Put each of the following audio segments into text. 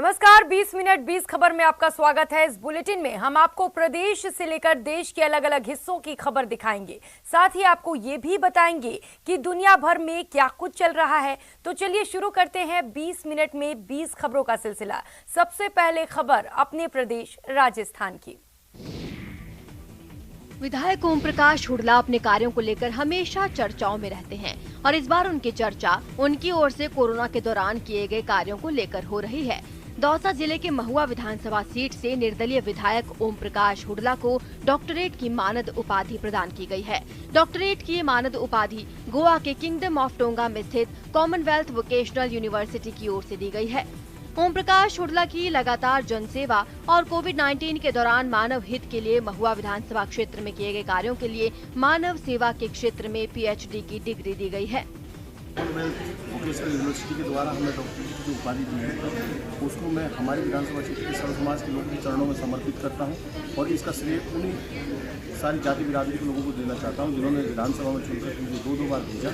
नमस्कार, 20 मिनट 20 खबर में आपका स्वागत है। इस बुलेटिन में हम आपको प्रदेश से लेकर देश के अलग अलग हिस्सों की खबर दिखाएंगे। साथ ही आपको ये भी बताएंगे कि दुनिया भर में क्या कुछ चल रहा है। तो चलिए शुरू करते हैं 20 मिनट में 20 खबरों का सिलसिला। सबसे पहले खबर अपने प्रदेश राजस्थान की। विधायक ओम प्रकाश हुडला अपने कार्यों को लेकर हमेशा चर्चाओं में रहते हैं और इस बार उनकी चर्चा उनकी ओर से कोरोना के दौरान किए गए कार्यों को लेकर हो रही है। दौसा जिले के महुआ विधानसभा सीट से निर्दलीय विधायक ओम प्रकाश हुडला को डॉक्टरेट की मानद उपाधि प्रदान की गई है। डॉक्टरेट की ये मानद उपाधि गोवा के किंगडम ऑफ टोंगा में स्थित कॉमनवेल्थ वोकेशनल यूनिवर्सिटी की ओर से दी गई है। ओम प्रकाश हुडला की लगातार जनसेवा और कोविड-19 के दौरान मानव हित के लिए महुआ विधानसभा क्षेत्र में किए गए कार्यों के लिए मानव सेवा के क्षेत्र में पीएचडी की डिग्री दी गई है। वोकेशनल यूनिवर्सिटी के द्वारा हमें डॉक्टरेट की जो उपाधि दी है उसको मैं हमारे विधानसभा क्षेत्र के सर्व समाज के लोगों के चरणों में समर्पित करता हूं और इसका श्रेय उन्हीं सारी जाति बिरादरी के लोगों को देना चाहता हूं जिन्होंने विधानसभा में चुनकर मुझे दो बार भेजा।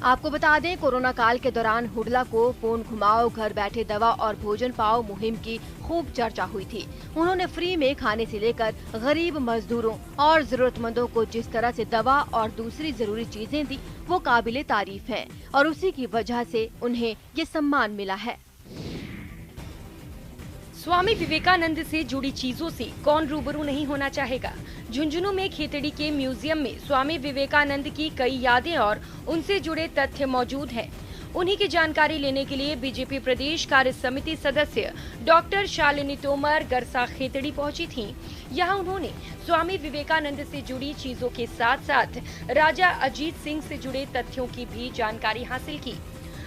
आपको बता दें, कोरोना काल के दौरान हुडला को फोन घुमाओ, घर बैठे दवा और भोजन पाओ मुहिम की खूब चर्चा हुई थी। उन्होंने फ्री में खाने से लेकर गरीब मजदूरों और जरूरतमंदों को जिस तरह से दवा और दूसरी जरूरी चीजें दी वो काबिले तारीफ है और उसी की वजह से उन्हें ये सम्मान मिला है। स्वामी विवेकानंद से जुड़ी चीजों से कौन रूबरू नहीं होना चाहेगा। झुंझुनू में खेतड़ी के म्यूजियम में स्वामी विवेकानंद की कई यादें और उनसे जुड़े तथ्य मौजूद हैं। उन्हीं की जानकारी लेने के लिए बीजेपी प्रदेश कार्य समिति सदस्य डॉक्टर शालिनी तोमर गरसा खेतड़ी पहुंची थीं। यहां उन्होंने स्वामी विवेकानंद से जुड़ी चीजों के साथ साथ राजा अजीत सिंह से जुड़े तथ्यों की भी जानकारी हासिल की।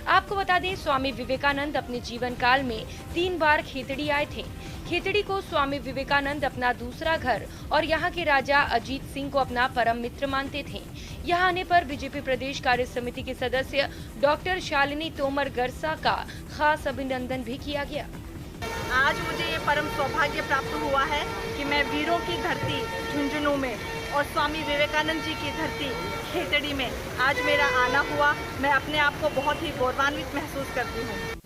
आपको बता दें, स्वामी विवेकानंद अपने जीवन काल में 3 बार खेतड़ी आए थे। खेतड़ी को स्वामी विवेकानंद अपना दूसरा घर और यहाँ के राजा अजीत सिंह को अपना परम मित्र मानते थे। यहाँ आने पर बीजेपी प्रदेश कार्य समिति के सदस्य डॉक्टर शालिनी तोमर गरसा का खास अभिनंदन भी किया गया। आज मुझे ये परम सौभाग्य प्राप्त हुआ है कि मैं वीरों की धरती झुंझुनू में और स्वामी विवेकानंद जी की धरती खेतड़ी में आज मेरा आना हुआ। मैं अपने आप को बहुत ही गौरवान्वित महसूस करती हूँ।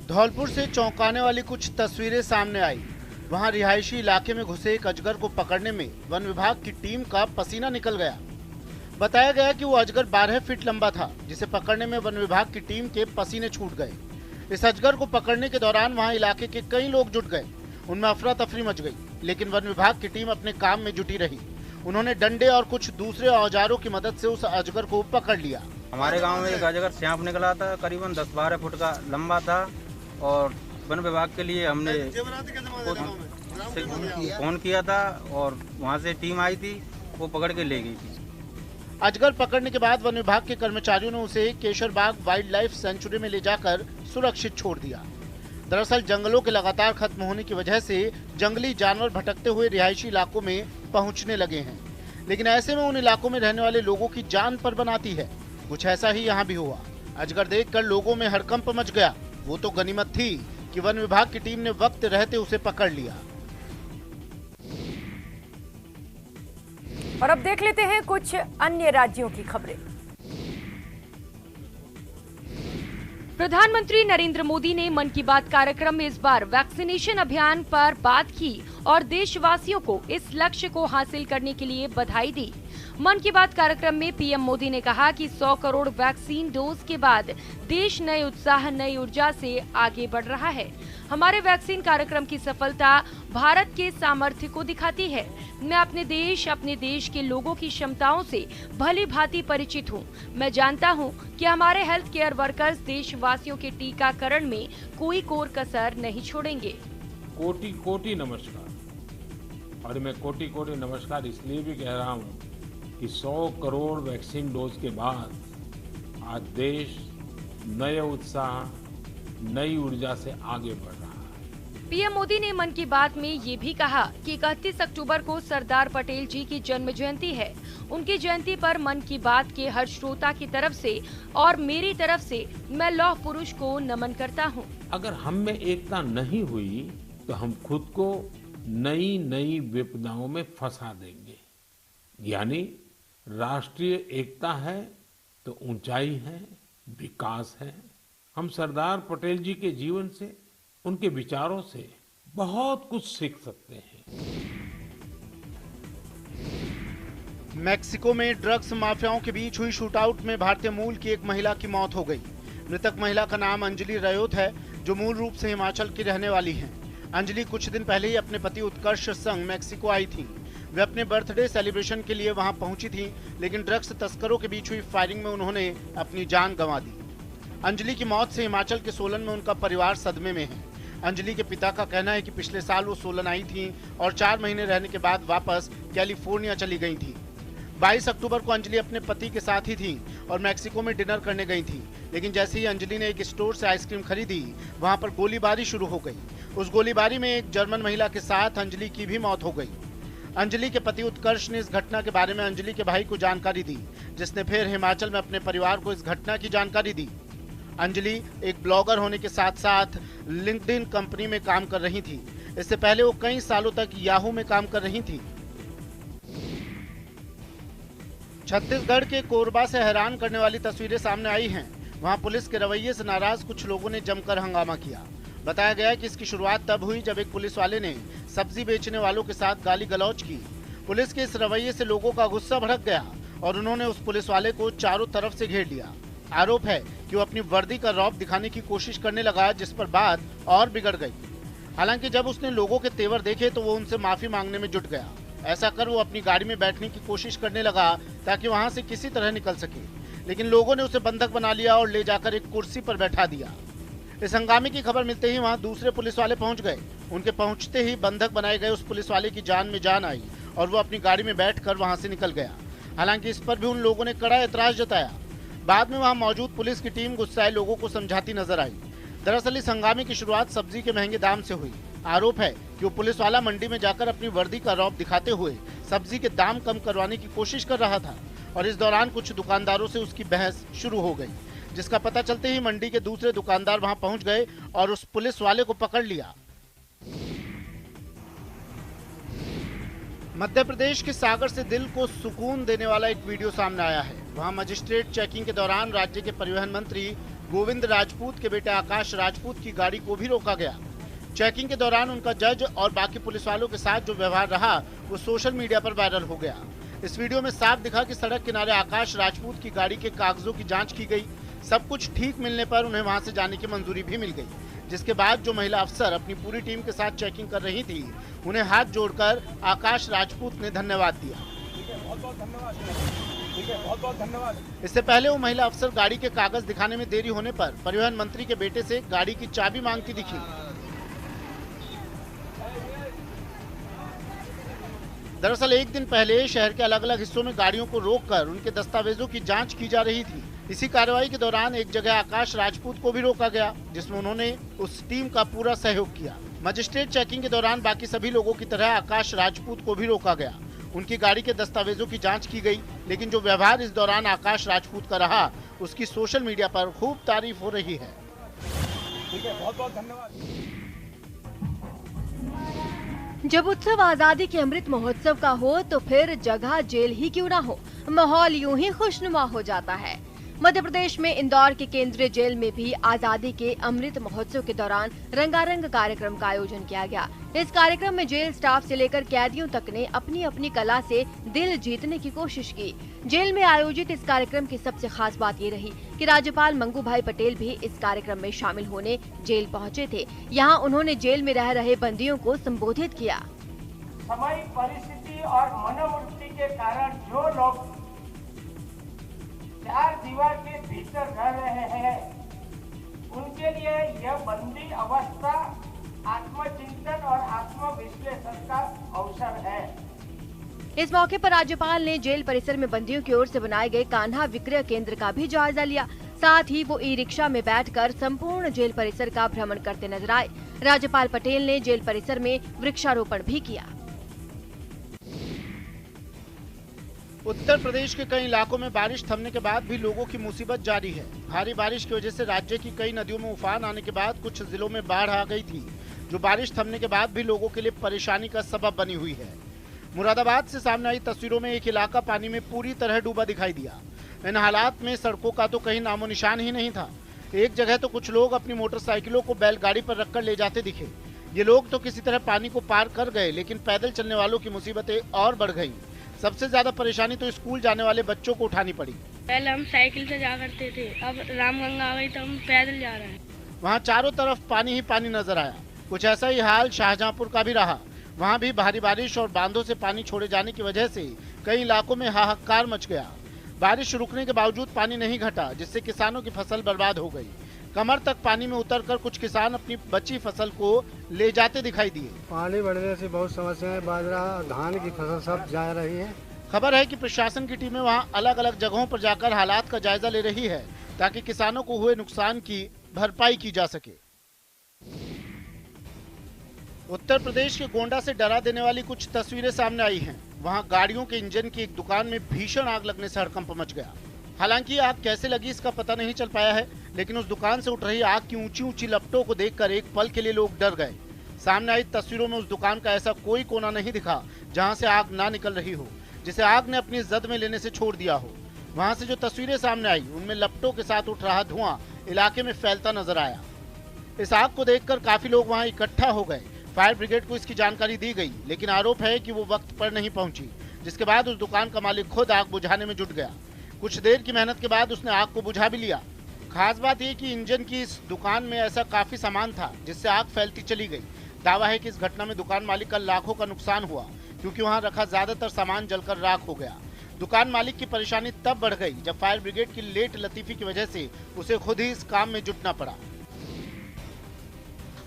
धौलपुर से चौंकाने वाली कुछ तस्वीरें सामने आई। वहां रिहायशी इलाके में घुसे एक अजगर को पकड़ने में वन विभाग की टीम का पसीना निकल गया। बताया गया कि वो अजगर 12 फीट लंबा था, जिसे पकड़ने में वन विभाग की टीम के पसीने छूट गए। इस अजगर को पकड़ने के दौरान वहां इलाके के कई लोग जुट गए। उनमें अफरा तफरी मच गई, लेकिन वन विभाग की टीम अपने काम में जुटी रही। उन्होंने डंडे और कुछ दूसरे औजारों की मदद से उस अजगर को पकड़ लिया। हमारे गांव में एक अजगर सांप निकला था, करीबन 10-12 फुट का लंबा था और वन विभाग के लिए हमने फोन किया था और वहां से टीम आई थी, वो पकड़ के ले गई थी। अजगर पकड़ने के बाद वन विभाग के कर्मचारियों ने उसे केशरबाग वाइल्ड लाइफ सेंचुरी में ले जाकर सुरक्षित छोड़ दिया। दरअसल जंगलों के लगातार खत्म होने की वजह से जंगली जानवर भटकते हुए रिहायशी इलाकों में पहुंचने लगे हैं, लेकिन ऐसे में उन इलाकों में रहने वाले लोगों की जान पर बनाती है। कुछ ऐसा ही यहाँ भी हुआ। अजगर देखकर लोगों में हड़कंप मच गया। वो तो गनीमत थी कि वन विभाग की टीम ने वक्त रहते उसे पकड़ लिया। और अब देख लेते हैं कुछ अन्य राज्यों की खबरें। प्रधानमंत्री नरेंद्र मोदी ने मन की बात कार्यक्रम में इस बार वैक्सीनेशन अभियान पर बात की और देशवासियों को इस लक्ष्य को हासिल करने के लिए बधाई दी। मन की बात कार्यक्रम में पीएम मोदी ने कहा कि 100 करोड़ वैक्सीन डोज के बाद देश नए उत्साह, नई ऊर्जा से आगे बढ़ रहा है। हमारे वैक्सीन कार्यक्रम की सफलता भारत के सामर्थ्य को दिखाती है। मैं अपने देश के लोगों की क्षमताओं से भली भांति परिचित हूँ। मैं जानता हूँ कि हमारे हेल्थ केयर वर्कर्स देशवासियों के टीकाकरण में कोई कोर कसर नहीं छोड़ेंगे। कोटि कोटि नमस्कार। और मैं कोटि कोटि नमस्कार इसलिए भी कह रहा हूँ कि 100 करोड़ वैक्सीन डोज के बाद आज देश नए उत्साह, नई ऊर्जा से आगे बढ़ रहा है। पीएम मोदी ने मन की बात में ये भी कहा कि 31 अक्टूबर को सरदार पटेल जी की जन्म जयंती है। उनकी जयंती पर मन की बात के हर श्रोता की तरफ से और मेरी तरफ से मैं लौह पुरुष को नमन करता हूँ। अगर हम में एकता नहीं हुई तो हम खुद को नई नई विपदाओं में फंसा देंगे। यानी राष्ट्रीय एकता है तो ऊंचाई है, विकास है, हम सरदार पटेल जी के जीवन से, उनके विचारों से बहुत कुछ सीख सकते हैं। मेक्सिको में ड्रग्स माफियाओं के बीच हुई शूटआउट में भारतीय मूल की एक महिला की मौत हो गई। मृतक महिला का नाम अंजलि रयोत है, जो मूल रूप से हिमाचल की रहने वाली हैं। अंजलि कुछ दिन पहले ही अपने पति उत्कर्ष संग मेक्सिको आई थी। वे अपने बर्थडे सेलिब्रेशन के लिए वहां पहुंची थी, लेकिन ड्रग्स तस्करों के बीच हुई फायरिंग में उन्होंने अपनी जान गंवा दी। अंजलि की मौत से हिमाचल के सोलन में उनका परिवार सदमे में है। अंजलि के पिता का कहना है कि पिछले साल वो सोलन आई थी और 4 महीने रहने के बाद वापस कैलिफोर्निया चली गई थी। 22 अक्टूबर को अंजलि अपने पति के साथ ही थी और मैक्सिको में डिनर करने गई थी, लेकिन जैसे ही अंजलि ने एक स्टोर से आइसक्रीम खरीदी, वहां पर गोलीबारी शुरू हो गई। उस गोलीबारी में एक जर्मन महिला के साथ अंजलि की भी मौत हो गई। अंजलि के पति उत्कर्ष ने इस घटना के बारे में अंजलि के भाई को जानकारी दी, जिसने फिर हिमाचल में अपने परिवार को इस घटना की जानकारी दी। अंजलि एक ब्लॉगर होने के साथ साथ लिंक्डइन कंपनी में काम कर रही थी। इससे पहले वो कई सालों तक याहू में काम कर रही थी। छत्तीसगढ़ के कोरबा से हैरान करने वाली तस्वीरें सामने आई हैं। वहां पुलिस के रवैये से नाराज कुछ लोगों ने जमकर हंगामा किया। बताया गया है कि इसकी शुरुआत तब हुई जब एक पुलिस वाले ने सब्जी बेचने वालों के साथ गाली गलौज की। पुलिस के इस रवैये से लोगों का गुस्सा भड़क गया और उन्होंने उस पुलिस वाले को चारों तरफ से घेर लिया। आरोप है कि वो अपनी वर्दी का रौब दिखाने की कोशिश करने लगा, जिस पर बात और बिगड़ गई। हालांकि जब उसने लोगों के तेवर देखे तो वो उनसे माफी मांगने में जुट गया। ऐसा कर वो अपनी गाड़ी में बैठने की कोशिश करने लगा ताकि वहां से किसी तरह निकल सके, लेकिन लोगों ने उसे बंधक बना लिया और ले जाकर एक कुर्सी पर बैठा दिया। इस हंगामे की खबर मिलते ही वहां दूसरे पुलिस वाले पहुंच गए। उनके पहुंचते ही बंधक बनाए गए उस पुलिस वाले की जान में जान आई और वो अपनी गाड़ी में बैठकर वहां से निकल गया। हालांकि इस पर भी उन लोगों ने कड़ा एतराज जताया। बाद में वहां मौजूद पुलिस की टीम गुस्साए लोगों को समझाती नजर आई। दरअसल इस हंगामे की शुरुआत सब्जी के महंगे दाम से हुई। आरोप है कि वो पुलिस वाला मंडी में जाकर अपनी वर्दी का रौब दिखाते हुए सब्जी के दाम कम करवाने की कोशिश कर रहा था और इस दौरान कुछ दुकानदारों से उसकी बहस शुरू हो गई, जिसका पता चलते ही मंडी के दूसरे दुकानदार वहां पहुंच गए और उस पुलिस वाले को पकड़ लिया। मध्य प्रदेश के सागर से दिल को सुकून देने वाला एक वीडियो सामने आया है। वहां मजिस्ट्रेट चेकिंग के दौरान राज्य के परिवहन मंत्री गोविंद राजपूत के बेटे आकाश राजपूत की गाड़ी को भी रोका गया। चेकिंग के दौरान उनका जज और बाकी पुलिस वालों के साथ जो व्यवहार रहा वो सोशल मीडिया पर वायरल हो गया। इस वीडियो में साफ दिखा कि सड़क किनारे आकाश राजपूत की गाड़ी के कागजों की जांच की गई। सब कुछ ठीक मिलने पर उन्हें वहां से जाने की मंजूरी भी मिल गई, जिसके बाद जो महिला अफसर अपनी पूरी टीम के साथ चेकिंग कर रही थी, उन्हें हाथ जोड़कर आकाश राजपूत ने धन्यवाद दिया। बहुत धन्यवाद। इससे पहले वो महिला अफसर गाड़ी के कागज दिखाने में देरी होने पर परिवहन मंत्री के बेटे से गाड़ी की चाबी मांगती दिखी। दरअसल एक दिन पहले शहर के अलग अलग हिस्सों में गाड़ियों को रोककर उनके दस्तावेजों की जांच की जा रही थी। इसी कार्रवाई के दौरान एक जगह आकाश राजपूत को भी रोका गया, जिसमें उन्होंने उस टीम का पूरा सहयोग किया। मजिस्ट्रेट चेकिंग के दौरान बाकी सभी लोगों की तरह आकाश राजपूत को भी रोका गया। उनकी गाड़ी के दस्तावेजों की जांच की गई, लेकिन जो व्यवहार इस दौरान आकाश राजपूत का रहा, उसकी सोशल मीडिया पर खूब तारीफ हो रही है। ठीक है, बहुत बहुत धन्यवाद। जब उत्सव आजादी के अमृत महोत्सव का हो तो फिर जगह जेल ही क्यों ना हो, माहौल यूं ही खुशनुमा हो जाता है। मध्य प्रदेश में इंदौर के केंद्रीय जेल में भी आजादी के अमृत महोत्सव के दौरान रंगारंग कार्यक्रम का आयोजन किया गया। इस कार्यक्रम में जेल स्टाफ से लेकर कैदियों तक ने अपनी अपनी कला से दिल जीतने की कोशिश की। जेल में आयोजित इस कार्यक्रम की सबसे खास बात ये रही कि राज्यपाल मंगू भाई पटेल भी इस कार्यक्रम में शामिल होने जेल पहुंचे थे। यहाँ उन्होंने जेल में रह रहे बंदियों को संबोधित किया। समय, परिस्थिति और मनोवृत्ति के कारण जो लोग 4 दीवार के भीतर रह रहे हैं, उनके लिए यह बंदी अवस्था आत्मचिंतन और आत्मविश्लेषण का अवसर है। इस मौके पर राज्यपाल ने जेल परिसर में बंदियों की ओर से बनाए गए कान्हा विक्रय केंद्र का भी जायजा लिया। साथ ही वो ई-रिक्शा में बैठकर संपूर्ण जेल परिसर का भ्रमण करते नजर आए। राज्यपाल पटेल ने जेल परिसर में वृक्षारोपण भी किया। उत्तर प्रदेश के कई इलाकों में बारिश थमने के बाद भी लोगों की मुसीबत जारी है। भारी बारिश की वजह से राज्य की कई नदियों में उफान आने के बाद कुछ जिलों में बाढ़ आ गई थी, जो बारिश थमने के बाद भी लोगों के लिए परेशानी का सबब बनी हुई है। मुरादाबाद से सामने आई तस्वीरों में एक इलाका पानी में पूरी तरह डूबा दिखाई दिया। इन हालात में सड़कों का तो कहीं नामो निशान ही नहीं था। एक जगह तो कुछ लोग अपनी मोटरसाइकिलों को बैलगाड़ी पर रखकर ले जाते दिखे। ये लोग तो किसी तरह पानी को पार कर गए, लेकिन पैदल चलने वालों की मुसीबतें और बढ़ गईं। सबसे ज्यादा परेशानी तो स्कूल जाने वाले बच्चों को उठानी पड़ी। पहले हम साइकिल से जा करते थे, अब रामगंगा आ गई तो हम पैदल जा रहे हैं। वहाँ चारों तरफ पानी ही पानी नजर आया। कुछ ऐसा ही हाल शाहजहांपुर का भी रहा। वहाँ भी भारी बारिश और बांधों से पानी छोड़े जाने की वजह से कई इलाकों में हाहाकार मच गया। बारिश रुकने के बावजूद पानी नहीं घटा, जिससे किसानों की फसल बर्बाद हो गई। कमर तक पानी में उतरकर कुछ किसान अपनी बची फसल को ले जाते दिखाई दिए। पानी बढ़ने से बहुत समस्याएं, बाजरा धान की फसल सब जा रही है। खबर है कि प्रशासन की टीमें वहां अलग अलग जगहों पर जाकर हालात का जायजा ले रही है, ताकि किसानों को हुए नुकसान की भरपाई की जा सके। उत्तर प्रदेश के गोंडा से डरा देने वाली कुछ तस्वीरें सामने आई हैं। वहां गाड़ियों के इंजन की एक दुकान में भीषण आग लगने से हड़कंप मच गया। हालांकि आग कैसे लगी इसका पता नहीं चल पाया है, लेकिन उस दुकान से उठ रही आग की ऊंची ऊंची लपटों को देखकर एक पल के लिए लोग डर गए। सामने आई तस्वीरों में उस दुकान का ऐसा कोई कोना नहीं दिखा जहां से आग ना निकल रही हो, जिसे आग ने अपनी जद में लेने से छोड़ दिया हो। वहां से जो तस्वीरें सामने आई उनमें लपटों के साथ उठ रहा धुआं इलाके में फैलता नजर आया। इस आग को देखकर काफी लोग वहां इकट्ठा हो गए। फायर ब्रिगेड को इसकी जानकारी दी गई, लेकिन आरोप है कि वो वक्त पर नहीं पहुंची, जिसके बाद उस दुकान का मालिक खुद आग बुझाने में जुट गया। कुछ देर की मेहनत के बाद उसने आग को बुझा भी लिया। खास बात यह कि इंजन की इस दुकान में ऐसा काफी सामान था जिससे आग फैलती चली गई। दावा है कि इस घटना में दुकान मालिक का लाखों का नुकसान हुआ, क्योंकि वहां रखा ज्यादातर सामान जलकर राख हो गया। दुकान मालिक की परेशानी तब बढ़ गई जब फायर ब्रिगेड की लेट लतीफी की वजह से उसे खुद ही इस काम में जुटना पड़ा।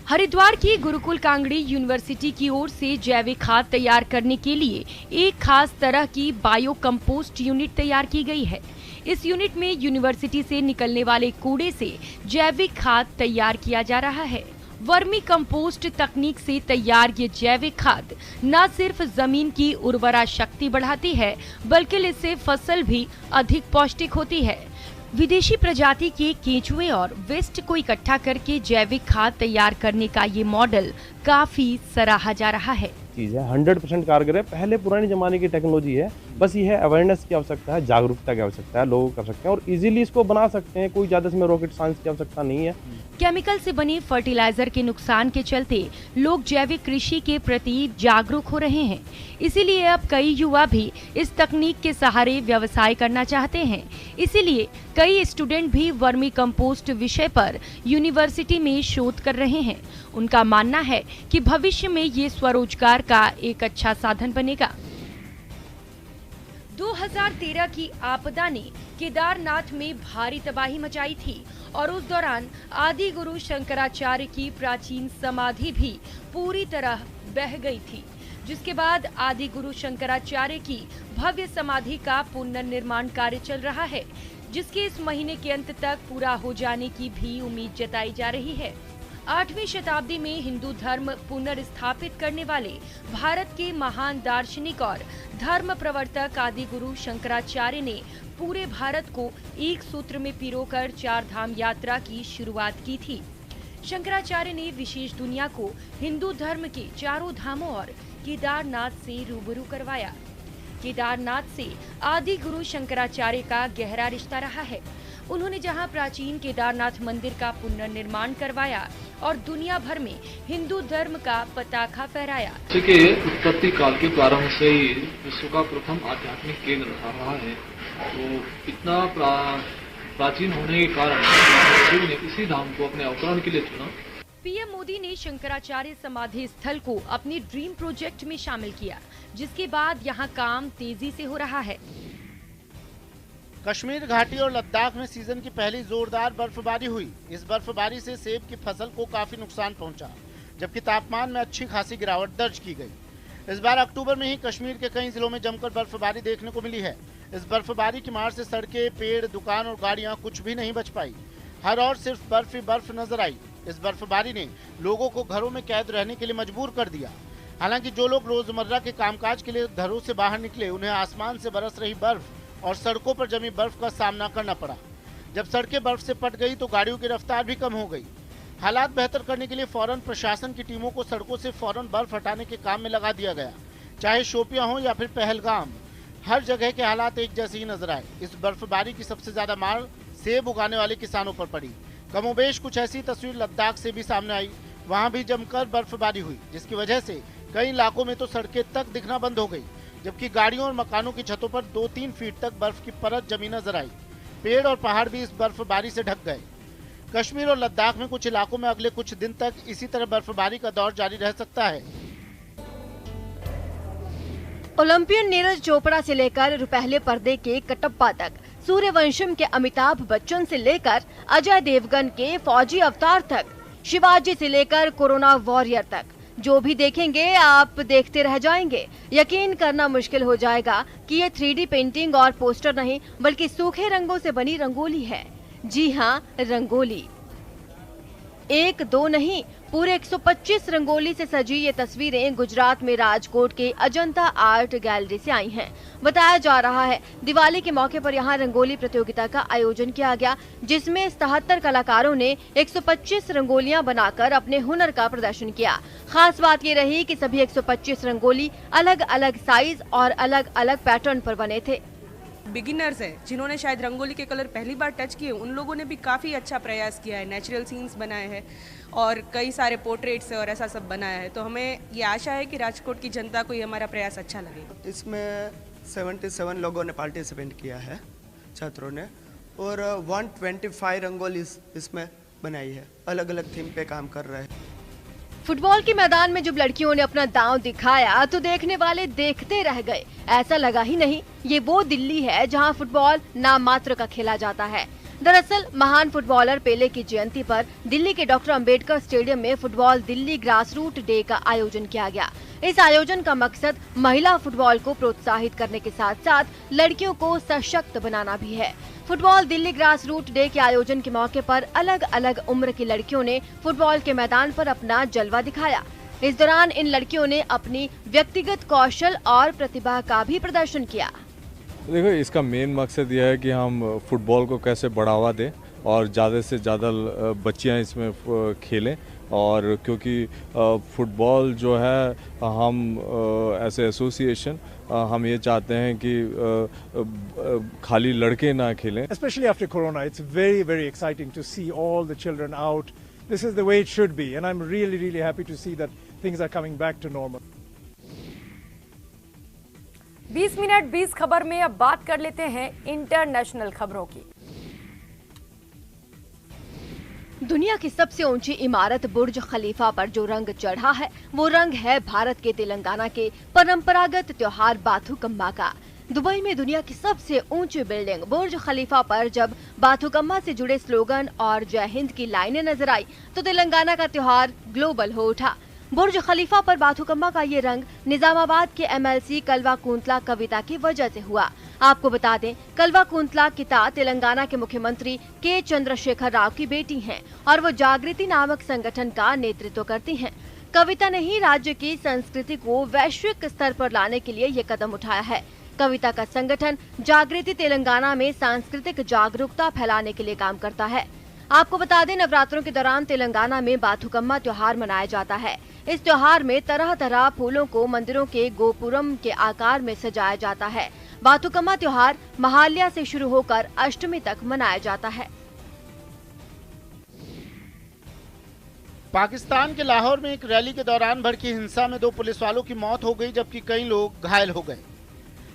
हरिद्वार की गुरुकुल कांगड़ी यूनिवर्सिटी की ओर से जैविक खाद तैयार करने के लिए एक खास तरह की बायो कंपोस्ट यूनिट तैयार की गई है। इस यूनिट में यूनिवर्सिटी से निकलने वाले कूड़े से जैविक खाद तैयार किया जा रहा है। वर्मी कंपोस्ट तकनीक से तैयार ये जैविक खाद न सिर्फ जमीन की उर्वरा शक्ति बढ़ाती है, बल्कि इससे फसल भी अधिक पौष्टिक होती है। विदेशी प्रजाति के केंचुए और वेस्ट को इकट्ठा करके जैविक खाद तैयार करने का ये मॉडल काफी सराहा जा रहा है। चीज है 100% कारगर है। पहले पुराने जमाने की टेक्नोलॉजी है, बस ये है अवेयरनेस की आवश्यकता है, जागरूकता की आवश्यकता है। लोग कर सकते हैं और इजीली इसको बना सकते हैं। कोई ज्यादा इसमें रॉकेट साइंस की आवश्यकता नहीं है। केमिकल से बने फर्टिलाइजर के नुकसान के चलते लोग जैविक कृषि के प्रति जागरूक हो रहे हैं। इसीलिए अब कई युवा भी इस तकनीक के सहारे व्यवसाय करना चाहते हैं। इसीलिए कई स्टूडेंट भी वर्मी कंपोस्ट विषय पर यूनिवर्सिटी में शोध कर रहे हैं। उनका मानना है कि भविष्य में ये स्वरोजगार का एक अच्छा साधन बनेगा। 2013 की आपदा ने केदारनाथ में भारी तबाही मचाई थी और उस दौरान आदि गुरु शंकराचार्य की प्राचीन समाधि भी पूरी तरह बह गई थी, जिसके बाद आदि गुरु शंकराचार्य की भव्य समाधि का पुनर्निर्माण कार्य चल रहा है, जिसके इस महीने के अंत तक पूरा हो जाने की भी उम्मीद जताई जा रही है। 8वीं शताब्दी में हिंदू धर्म पुनर्स्थापित करने वाले भारत के महान दार्शनिक और धर्म प्रवर्तक आदि गुरु शंकराचार्य ने पूरे भारत को एक सूत्र में पिरोकर 4 धाम यात्रा की शुरुआत की थी। शंकराचार्य ने विशेष दुनिया को हिंदू धर्म के 4 धामों और केदारनाथ से रूबरू करवाया। केदारनाथ से आदि गुरु शंकराचार्य का गहरा रिश्ता रहा है। उन्होंने जहां प्राचीन केदारनाथ मंदिर का पुनर्निर्माण करवाया और दुनिया भर में हिंदू धर्म का पताका फहराया। विश्व के उत्पत्ति काल के प्रारंभ से ही विश्व का प्रथम आध्यात्मिक केंद्र रहा है। तो इतना प्राचीन होने के कारण शिव ने इसी धाम को अपने अवतरण के लिए चुना। पीएम मोदी ने शंकराचार्य समाधि स्थल को अपने ड्रीम प्रोजेक्ट में शामिल किया, जिसके बाद यहाँ काम तेजी से हो रहा है। कश्मीर घाटी और लद्दाख में सीजन की पहली जोरदार बर्फबारी हुई। इस बर्फबारी से सेब की फसल को काफी नुकसान पहुंचा, जबकि तापमान में अच्छी खासी गिरावट दर्ज की गई। इस बार अक्टूबर में ही कश्मीर के कई जिलों में जमकर बर्फबारी देखने को मिली है। इस बर्फबारी की मार से सड़कें, पेड़, दुकान और गाड़ियां कुछ भी नहीं बच पाई। हर ओर सिर्फ बर्फ ही बर्फ नजर आई। इस बर्फबारी ने लोगों को घरों में कैद रहने के लिए मजबूर कर दिया। हालांकि जो लोग रोजमर्रा के कामकाज के लिए घरों से बाहर निकले, उन्हें आसमान से बरस रही बर्फ और सड़कों पर जमी बर्फ का सामना करना पड़ा। जब सड़कें बर्फ से पट गई तो गाड़ियों की रफ्तार भी कम हो गई। हालात बेहतर करने के लिए फौरन प्रशासन की टीमों को सड़कों से फौरन बर्फ हटाने के काम में लगा दिया गया। चाहे शोपियां हो या फिर पहलगाम, हर जगह के हालात एक जैसे ही नजर आए। इस बर्फबारी की सबसे ज्यादा मार सेब उगाने वाले किसानों पर पड़ी, कमोबेश कुछ ऐसी तस्वीर लद्दाख से भी सामने आई। वहां भी जमकर बर्फबारी हुई, जिसकी वजह से कई इलाकों में तो सड़कें तक दिखना बंद हो गई, जबकि गाड़ियों और मकानों की छतों पर 2-3 फीट तक बर्फ की परत जमी नजर आई। पेड़ और पहाड़ भी इस बर्फबारी से ढक गए। कश्मीर और लद्दाख में कुछ इलाकों में अगले कुछ दिन तक इसी तरह बर्फबारी का दौर जारी रह सकता है। ओलंपियन नीरज चोपड़ा से लेकर रुपहले पर्दे के कटप्पा तक, सूर्यवंशम के अमिताभ बच्चन से लेकर अजय देवगन के फौजी अवतार तक, शिवाजी से लेकर कोरोना वॉरियर तक, जो भी देखेंगे आप देखते रह जाएंगे। यकीन करना मुश्किल हो जाएगा कि ये 3D पेंटिंग और पोस्टर नहीं बल्कि सूखे रंगों से बनी रंगोली है। जी हाँ, रंगोली। 1-2 नहीं, पूरे 125 रंगोली से सजी ये तस्वीरें गुजरात में राजकोट के अजंता आर्ट गैलरी से आई हैं। बताया जा रहा है दिवाली के मौके पर यहाँ रंगोली प्रतियोगिता का आयोजन किया गया, जिसमें 77 कलाकारों ने 125 रंगोलियां बनाकर अपने हुनर का प्रदर्शन किया। खास बात ये रही कि सभी 125 रंगोली अलग अलग साइज और अलग अलग पैटर्न पर बने थे। बिगिनर्स हैं जिन्होंने शायद रंगोली के कलर पहली बार टच किए, उन लोगों ने भी काफ़ी अच्छा प्रयास किया है। नेचुरल सीन्स बनाए हैं और कई सारे पोर्ट्रेट्स और ऐसा सब बनाया है, तो हमें ये आशा है कि राजकोट की जनता को ये हमारा प्रयास अच्छा लगेगा। इसमें 77 लोगों ने पार्टिसिपेट किया है, छात्रों ने, और 125 रंगोली इसमें बनाई है। अलग अलग थीम पे काम कर रहे हैं। फुटबॉल के मैदान में जब लड़कियों ने अपना दांव दिखाया तो देखने वाले देखते रह गए। ऐसा लगा ही नहीं ये वो दिल्ली है जहां फुटबॉल नाम मात्र का खेला जाता है। दरअसल महान फुटबॉलर पेले की जयंती पर दिल्ली के डॉक्टर अंबेडकर स्टेडियम में फुटबॉल दिल्ली ग्रासरूट डे का आयोजन किया गया। इस आयोजन का मकसद महिला फुटबॉल को प्रोत्साहित करने के साथ साथ लड़कियों को सशक्त बनाना भी है। फुटबॉल दिल्ली ग्रासरूट डे के आयोजन के मौके पर अलग अलग उम्र की लड़कियों ने फुटबॉल के मैदान पर अपना जलवा दिखाया। इस दौरान इन लड़कियों ने अपनी व्यक्तिगत कौशल और प्रतिभा का भी प्रदर्शन किया। देखो, इसका मेन मकसद यह है कि हम फुटबॉल को कैसे बढ़ावा दें और ज़्यादा से ज़्यादा बच्चियां इसमें खेलें, और क्योंकि फुटबॉल जो है हम ऐसे एसोसिएशन हम ये चाहते हैं कि खाली लड़के ना खेलें। Especially after Corona, it's very exciting to see all the children out. This is the way it should be, and I'm really happy to see that things are coming back to normal. 20 minute 20 खबर में अब बात कर लेते हैं international खबरों की। दुनिया की सबसे ऊंची इमारत बुर्ज खलीफा पर जो रंग चढ़ा है वो रंग है भारत के तेलंगाना के परंपरागत त्योहार बाथुकम्मा का। दुबई में दुनिया की सबसे ऊंची बिल्डिंग बुर्ज खलीफा पर जब बाथुकम्मा से जुड़े स्लोगन और जय हिंद की लाइनें नजर आई तो तेलंगाना का त्योहार ग्लोबल हो उठा। बुर्ज खलीफा पर बाथुकम्मा का ये रंग निजामाबाद के MLC कलवा कुंतला कविता की वजह से हुआ। आपको बता दें, कलवा कुंतला किता तेलंगाना के मुख्यमंत्री के चंद्रशेखर राव की बेटी हैं और वो जागृति नामक संगठन का नेतृत्व करती हैं। कविता ने ही राज्य की संस्कृति को वैश्विक स्तर पर लाने के लिए ये कदम उठाया है। कविता का संगठन जागृति तेलंगाना में सांस्कृतिक जागरूकता फैलाने के लिए काम करता है। आपको बता दें, नवरात्रों के दौरान तेलंगाना में बाथुकम्मा त्योहार मनाया जाता है। इस त्योहार में तरह तरह फूलों को मंदिरों के गोपुरम के आकार में सजाया जाता है। बाथुकम्मा त्योहार महाल्या से शुरू होकर अष्टमी तक मनाया जाता है। पाकिस्तान के लाहौर में एक रैली के दौरान भड़की हिंसा में 2 पुलिस वालों की मौत हो गई, जबकि कई लोग घायल हो गए।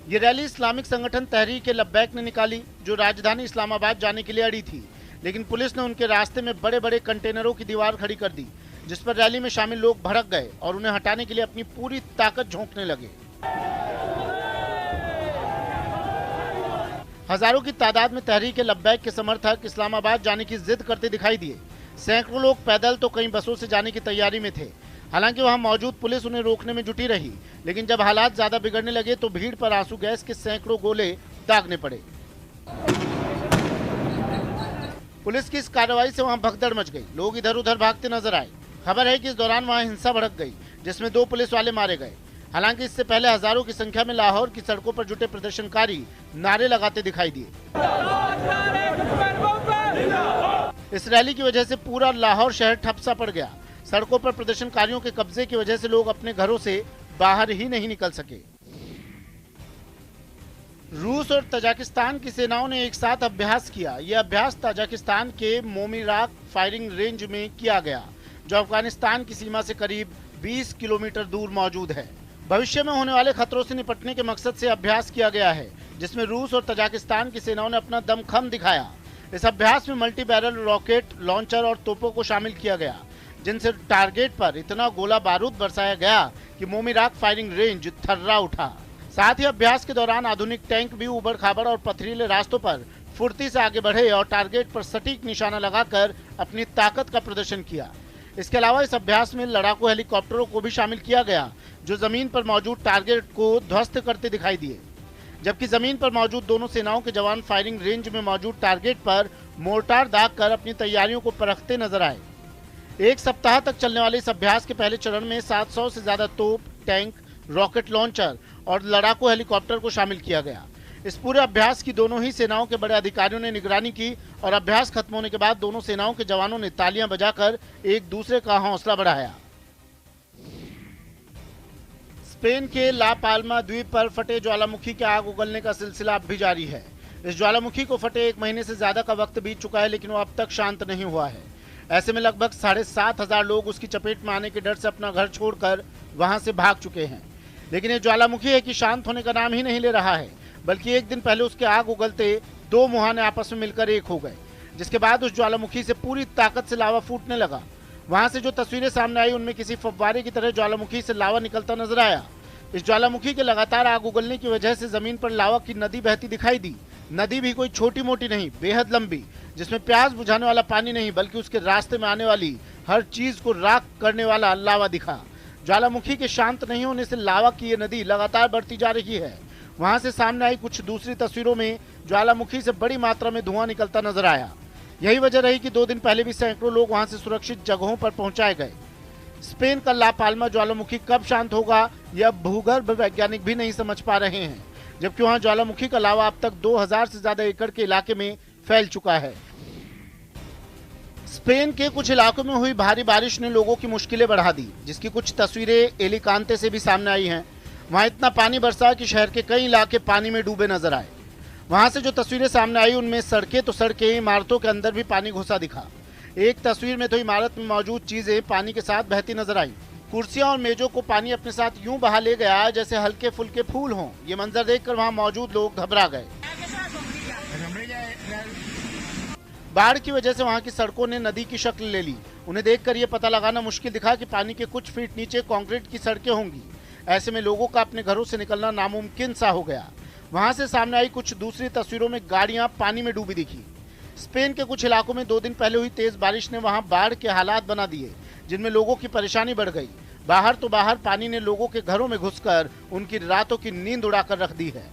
ये रैली इस्लामिक संगठन तहरीक लब्बैक ने निकाली, जो राजधानी इस्लामाबाद जाने के लिए अड़ी थी, लेकिन पुलिस ने उनके रास्ते में बड़े बड़े कंटेनरों की दीवार खड़ी कर दी, जिस पर रैली में शामिल लोग भड़क गए और उन्हें हटाने के लिए अपनी पूरी ताकत झोंकने लगे। हजारों की तादाद में तहरीक लब्बैक के समर्थक इस्लामाबाद जाने की जिद करते दिखाई दिए। सैकड़ों लोग पैदल तो कई बसों से जाने की तैयारी में थे। हालांकि वहां मौजूद पुलिस उन्हें रोकने में जुटी रही, लेकिन जब हालात ज्यादा बिगड़ने लगे तो भीड़ पर आंसू गैस के सैकड़ों गोले दागने पड़े। पुलिस की इस कार्रवाई से वहां भगदड़ मच गई, लोग इधर उधर भागते नजर आए। खबर है कि इस दौरान वहां हिंसा भड़क गई, जिसमें 2 पुलिस वाले मारे गए। हालांकि इससे पहले हजारों की संख्या में लाहौर की सड़कों पर जुटे प्रदर्शनकारी नारे लगाते दिखाई दिए। इस रैली की वजह से पूरा लाहौर शहर ठप सा पड़ गया। सड़कों पर प्रदर्शनकारियों के कब्जे की वजह से लोग अपने घरों से बाहर ही नहीं निकल सके। रूस और तजाकिस्तान की सेनाओं ने एक साथ अभ्यास किया। यह अभ्यास तजाकिस्तान के मोमीराक फायरिंग रेंज में किया गया, जो अफगानिस्तान की सीमा से करीब 20 किलोमीटर दूर मौजूद है। भविष्य में होने वाले खतरों से निपटने के मकसद से अभ्यास किया गया है, जिसमें रूस और तजाकिस्तान की सेनाओं ने अपना दमखम दिखाया। इस अभ्यास में मल्टी बैरल रॉकेट लॉन्चर और तोपों को शामिल किया गया, जिनसे टारगेट पर इतना गोला बारूद बरसाया गया कि मोमीराक फायरिंग रेंज थर्रा उठा। साथ ही अभ्यास के दौरान आधुनिक टैंक भी उबड़ खाबड़ और पथरीले रास्तों पर फुर्ती से आगे बढ़े और टारगेट पर सटीक निशाना लगाकर अपनी ताकत का प्रदर्शन किया। इसके अलावा इस अभ्यास में लड़ाकू हेलीकॉप्टरों को भी शामिल किया गया, जो जमीन पर मौजूद टारगेट को ध्वस्त करते दिखाई दिए, जबकि जमीन पर मौजूद दोनों सेनाओं के जवान फायरिंग रेंज में मौजूद टारगेट पर मोर्टार दागकर अपनी तैयारियों को परखते नजर आए। एक सप्ताह तक चलने वाले इस अभ्यास के पहले चरण में 700 से ज्यादा तोप, टैंक, रॉकेट लॉन्चर और लड़ाकू हेलीकॉप्टर को शामिल किया गया। इस पूरे अभ्यास की दोनों ही सेनाओं के बड़े अधिकारियों ने निगरानी की और अभ्यास खत्म होने के बाद दोनों सेनाओं के जवानों ने तालियां बजाकर एक दूसरे का हौसला बढ़ाया। स्पेन के ला पाल्मा द्वीप पर फटे ज्वालामुखी के आग उगलने का सिलसिला अब भी जारी है। इस ज्वालामुखी को फटे 1 महीने से ज्यादा का वक्त बीत चुका है, लेकिन वो अब तक शांत नहीं हुआ है। ऐसे में लगभग 7,500 लोग उसकी चपेट में आने के डर से अपना घर छोड़कर वहां से भाग चुके हैं। लेकिन ये ज्वालामुखी है कि शांत होने का नाम ही नहीं ले रहा है, बल्कि एक दिन पहले उसके आग उगलते 2 मुहाने आपस में मिलकर एक हो गए, जिसके बाद उस ज्वालामुखी से पूरी ताकत से लावा फूटने लगा। वहां से जो तस्वीरें सामने आई उनमें किसी फव्वारे की तरह ज्वालामुखी से लावा निकलता नजर आया। इस ज्वालामुखी के लगातार आग उगलने की वजह से जमीन पर लावा की नदी बहती दिखाई दी। नदी भी कोई छोटी मोटी नहीं, बेहद लंबी, जिसमें प्यास बुझाने वाला पानी नहीं बल्कि उसके रास्ते में आने वाली हर चीज को राख करने वाला लावा दिखा। ज्वालामुखी के शांत नहीं होने से लावा की ये नदी लगातार बढ़ती जा रही है। वहां से सामने आई कुछ दूसरी तस्वीरों में ज्वालामुखी से बड़ी मात्रा में धुआं निकलता नजर आया। यही वजह रही कि 2 दिन पहले भी सैकड़ों लोग वहां से सुरक्षित जगहों पर पहुंचाए गए। स्पेन का ला पाल्मा ज्वालामुखी कब शांत होगा, यह भूगर्भ वैज्ञानिक भी नहीं समझ पा रहे हैं, जबकि वहां ज्वालामुखी का लावा अब तक 2000 से ज्यादा एकड़ के इलाके में फैल चुका है। स्पेन के कुछ इलाकों में हुई भारी बारिश ने लोगों की मुश्किलें बढ़ा दी, जिसकी कुछ तस्वीरें एलिकांते से भी सामने आई हैं। वहां इतना पानी बरसा कि शहर के कई इलाके पानी में डूबे नजर आए। वहां से जो तस्वीरें सामने आई उनमें सड़कें तो सड़कें, इमारतों के अंदर भी पानी घुसा दिखा। एक तस्वीर में तो इमारत में मौजूद चीजें पानी के साथ बहती नजर आई। कुर्सियां और मेजों को पानी अपने साथ यूं बहा ले गया जैसे हल्के फुल्के फूल हों। ये मंजर देखकर वहां मौजूद लोग घबरा गए। बाढ़ की वजह से वहां की सड़कों ने नदी की शक्ल ले ली। उन्हें देखकर यह पता लगाना मुश्किल दिखा कि पानी के कुछ फीट नीचे कंक्रीट की सड़कें होंगी। ऐसे में लोगों का अपने घरों से निकलना नामुमकिन सा हो गया। वहां से सामने आई कुछ दूसरी तस्वीरों में गाड़ियां पानी में डूबी दिखी। स्पेन के कुछ इलाकों में 2 दिन पहले हुई तेज बारिश ने वहां बाढ़ के हालात बना दिए, जिनमें लोगों की परेशानी बढ़ गई। बाहर तो बाहर पानी ने लोगों के घरों में घुसकर उनकी रातों की नींद उड़ाकर रख दी है।